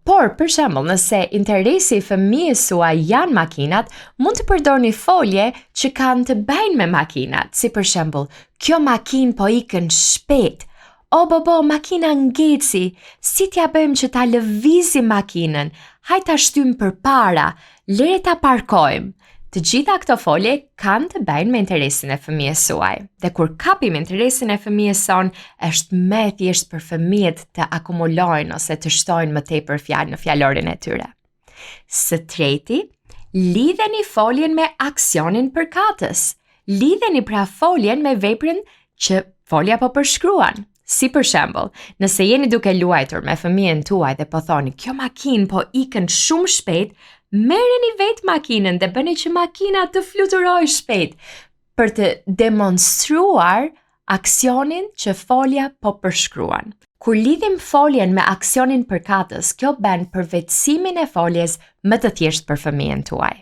Por, për shembull, nëse interesi i fëmijës suaj janë makinat, mund të përdorni folje që kanë të bëjnë me makinat, si për shembull, kjo makinë po ikën shpejt. O bobo, makina ngeci, si t'ja bëjmë që ta lëvizim makinën, hajta shtym përpara, lere ta parkojmë. Të gjitha këto folje kanë të bëjnë me interesin e fëmijës suaj. Dhe kur kapim interesin e fëmijës son, është më thjesht për fëmijët të akumulojnë ose të shtojnë më tepër fjalë në fjalorin e tyre. Së treti, lidheni foljen me aksionin përkatës. Lidheni pra foljen me veprën që folja po përshkruan. Si për shembull, nëse jeni duke luajtur me fëmijën tuaj dhe po thoni, kjo makinë po ikën shumë shpejt, merreni vetë makinën dhe bëni që makina të fluturojë shpejt për të demonstruar aksionin që folja po përshkruan. Kur lidhim foljen me aksionin përkatës, kjo bën përvetësimin e foljes më të thjeshtë për fëmijën tuaj.